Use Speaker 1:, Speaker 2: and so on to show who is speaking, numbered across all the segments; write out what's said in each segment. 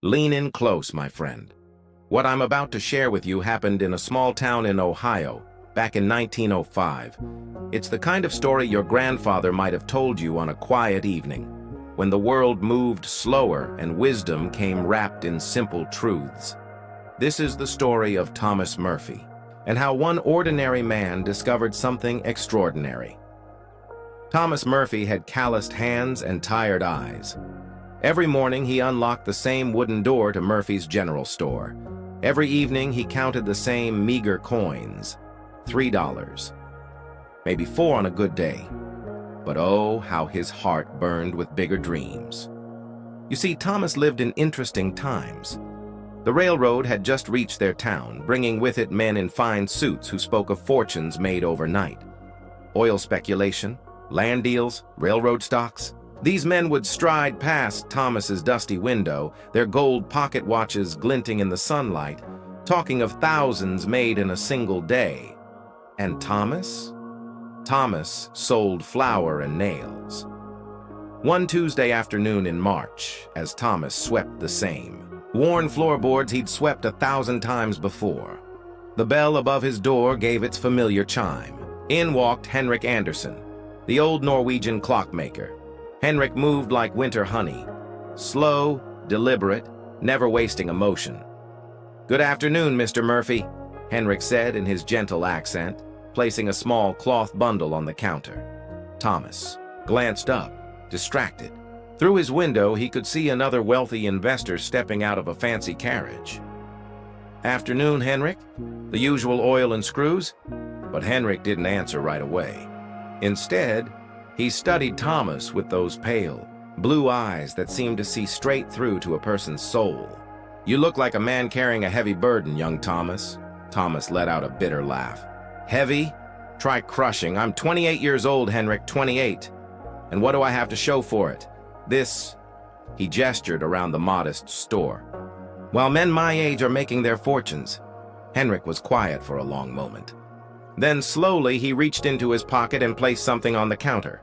Speaker 1: Lean in close, my friend. What I'm about to share with you happened in a small town in Ohio, back in 1905. It's the kind of story your grandfather might have told you on a quiet evening, when the world moved slower and wisdom came wrapped in simple truths. This is the story of Thomas Murphy, and how one ordinary man discovered something extraordinary. Thomas Murphy had calloused hands and tired eyes. Every morning he unlocked the same wooden door to Murphy's general store. Every evening he counted the same meager coins, $3, maybe 4 on a good day. But oh, how his heart burned with bigger dreams. You see, Thomas lived in interesting times. The railroad had just reached their town, bringing with it men in fine suits who spoke of fortunes made overnight. Oil speculation, land deals, railroad stocks. These men would stride past Thomas's dusty window, their gold pocket watches glinting in the sunlight, talking of thousands made in a single day. And Thomas? Thomas sold flour and nails. One Tuesday afternoon in March, as Thomas swept the same worn floorboards he'd swept 1,000 times before, the bell above his door gave its familiar chime. In walked Henrik Anderson, the old Norwegian clockmaker. Henrik moved like winter honey, slow, deliberate, never wasting emotion. "Good afternoon, Mr. Murphy," Henrik said in his gentle accent, placing a small cloth bundle on the counter. Thomas glanced up, distracted. Through his window, he could see another wealthy investor stepping out of a fancy carriage. "Afternoon, Henrik," the usual oil and screws? But Henrik didn't answer right away. Instead, he studied Thomas with those pale, blue eyes that seemed to see straight through to a person's soul. "You look like a man carrying a heavy burden, young Thomas." Thomas let out a bitter laugh. "Heavy? Try crushing. I'm 28 years old, Henrik, 28. And what do I have to show for it? This," he gestured around the modest store. "While men my age are making their fortunes." Henrik was quiet for a long moment. Then slowly he reached into his pocket and placed something on the counter.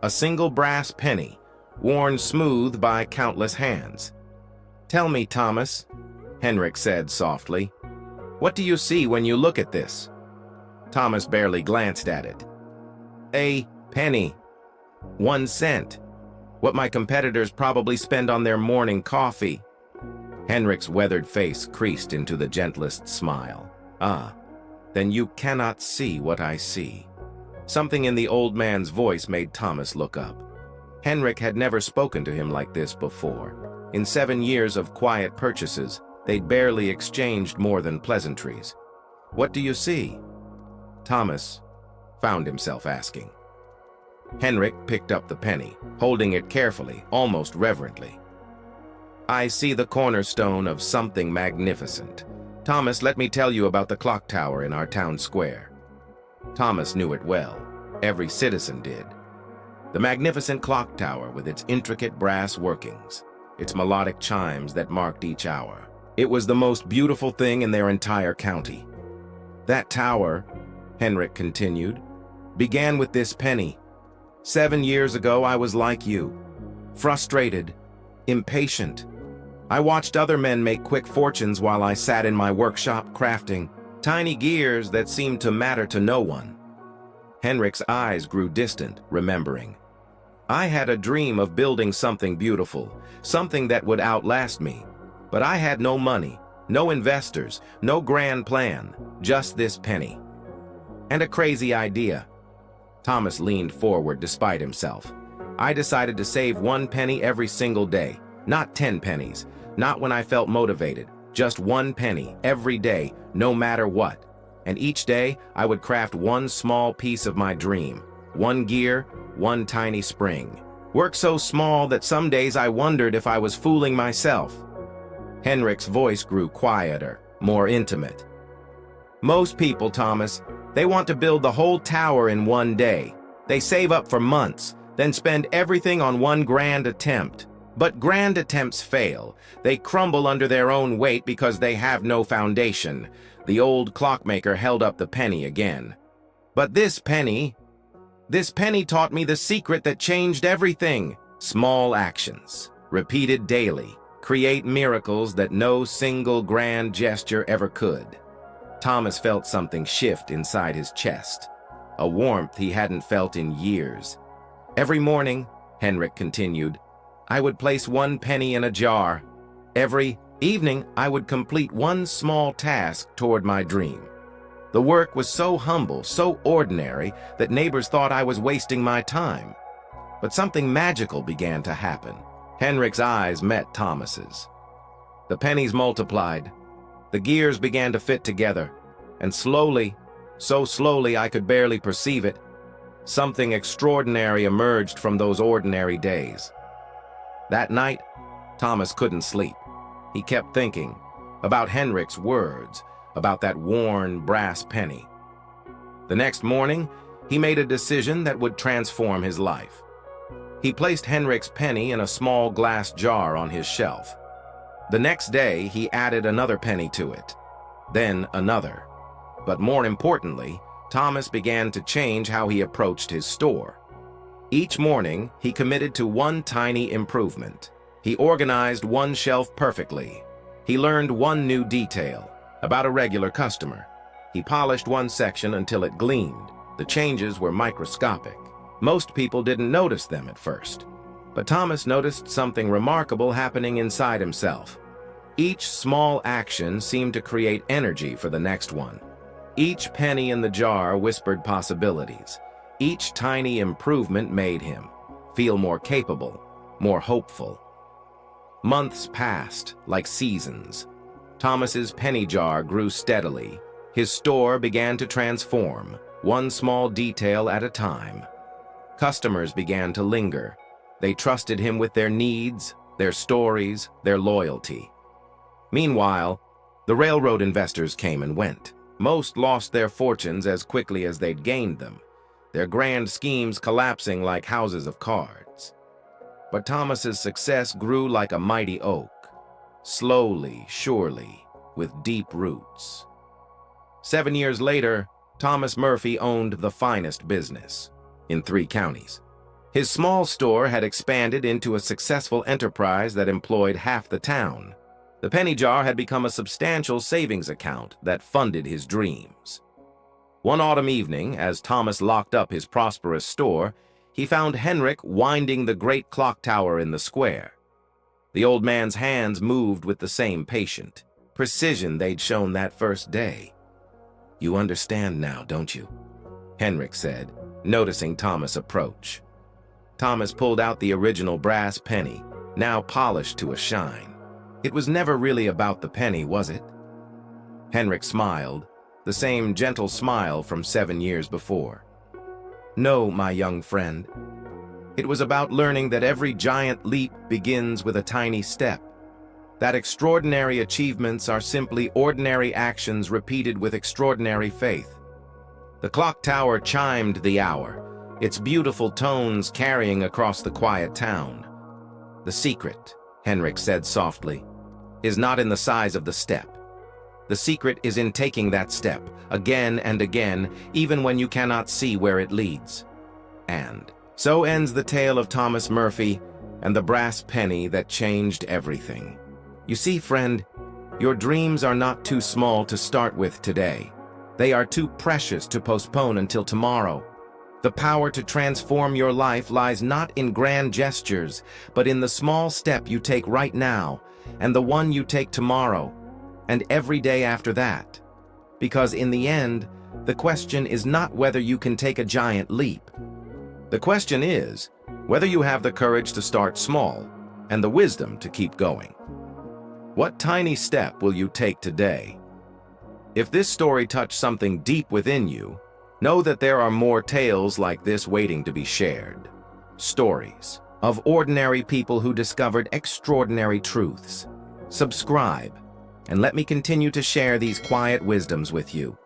Speaker 1: A single brass penny, worn smooth by countless hands. "Tell me, Thomas," Henrik said softly, "what do you see when you look at this?" Thomas barely glanced at it. "A penny. 1 cent. What my competitors probably spend on their morning coffee." Henrik's weathered face creased into the gentlest smile. "Ah, then you cannot see what I see." Something in the old man's voice made Thomas look up. Henrik had never spoken to him like this before. In 7 years of quiet purchases, they'd barely exchanged more than pleasantries. "What do you see?" Thomas found himself asking. Henrik picked up the penny, holding it carefully, almost reverently. "I see the cornerstone of something magnificent. Thomas, let me tell you about the clock tower in our town square." Thomas knew it well. Every citizen did. The magnificent clock tower with its intricate brass workings, its melodic chimes that marked each hour. It was the most beautiful thing in their entire county. "That tower," Henrik continued, "began with this penny. 7 years ago, I was like you, frustrated, impatient. I watched other men make quick fortunes while I sat in my workshop crafting tiny gears that seemed to matter to no one." Henrik's eyes grew distant, remembering. "I had a dream of building something beautiful, something that would outlast me. But I had no money, no investors, no grand plan, just this penny. And a crazy idea." Thomas leaned forward despite himself. "I decided to save 1 penny every single day, not 10 pennies, not when I felt motivated, just 1 penny every day, no matter what. And each day I would craft 1 small piece of my dream, 1 gear, 1 tiny spring. Work so small that some days I wondered if I was fooling myself." Henrik's voice grew quieter, more intimate. "Most people, Thomas, they want to build the whole tower in 1 day. They save up for months, then spend everything on 1 grand attempt. But grand attempts fail. They crumble under their own weight because they have no foundation." The old clockmaker held up the penny again. "But this penny taught me the secret that changed everything. Small actions, repeated daily, create miracles that no single grand gesture ever could. Thomas felt something shift inside his chest, a warmth he hadn't felt in years. Every morning, Henrik continued, I would place 1 penny in a jar. Every evening, I would complete one small task toward my dream. The work was so humble, so ordinary, that neighbors thought I was wasting my time. But something magical began to happen. Henrik's eyes met Thomas's. The pennies multiplied. The gears began to fit together, and slowly, so slowly I could barely perceive it, something extraordinary emerged from those ordinary days. That night, Thomas couldn't sleep. He kept thinking about Henrik's words, about that worn brass penny. The next morning, he made a decision that would transform his life. He placed Henrik's penny in a small glass jar on his shelf. The next day, he added another penny to it, then another. But more importantly, Thomas began to change how he approached his store. Each morning, he committed to one tiny improvement. He organized one shelf perfectly. He learned one new detail about a regular customer. He polished one section until it gleamed. The changes were microscopic. Most people didn't notice them at first. But Thomas noticed something remarkable happening inside himself. Each small action seemed to create energy for the next one. Each penny in the jar whispered possibilities. Each tiny improvement made him feel more capable, more hopeful. Months passed like seasons. Thomas's penny jar grew steadily. His store began to transform, one small detail at a time. Customers began to linger. They trusted him with their needs, their stories, their loyalty. Meanwhile, the railroad investors came and went. Most lost their fortunes as quickly as they'd gained them, their grand schemes collapsing like houses of cards. But Thomas's success grew like a mighty oak, slowly, surely, with deep roots. 7 years later, Thomas Murphy owned the finest business in 3 counties. His small store had expanded into a successful enterprise that employed half the town. The penny jar had become a substantial savings account that funded his dreams. One autumn evening, as Thomas locked up his prosperous store, he found Henrik winding the great clock tower in the square. The old man's hands moved with the same patient precision they'd shown that first day. "You understand now, don't you?" Henrik said, noticing Thomas' approach. Thomas pulled out the original brass penny, now polished to a shine. It was never really about the penny, was it? Henrik smiled, the same gentle smile from 7 years before. "No, my young friend. It was about learning that every giant leap begins with a tiny step, that extraordinary achievements are simply ordinary actions repeated with extraordinary faith." The clock tower chimed the hour, its beautiful tones carrying across the quiet town. "The secret," Henrik said softly, "is not in the size of the step. The secret is in taking that step, again and again, even when you cannot see where it leads." And so ends the tale of Thomas Murphy and the brass penny that changed everything. You see, friend, your dreams are not too small to start with today. They are too precious to postpone until tomorrow. The power to transform your life lies not in grand gestures, but in the small step you take right now, and the one you take tomorrow, and every day after that. Because in the end, the question is not whether you can take a giant leap. The question is whether you have the courage to start small and the wisdom to keep going. What tiny step will you take today? If this story touched something deep within you, know that there are more tales like this waiting to be shared. Stories of ordinary people who discovered extraordinary truths. Subscribe, and let me continue to share these quiet wisdoms with you.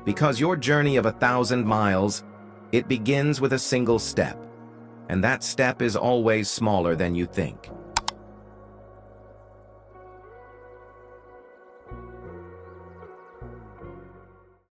Speaker 1: Because your journey of 1,000 miles, it begins with a single step, and that step is always smaller than you think.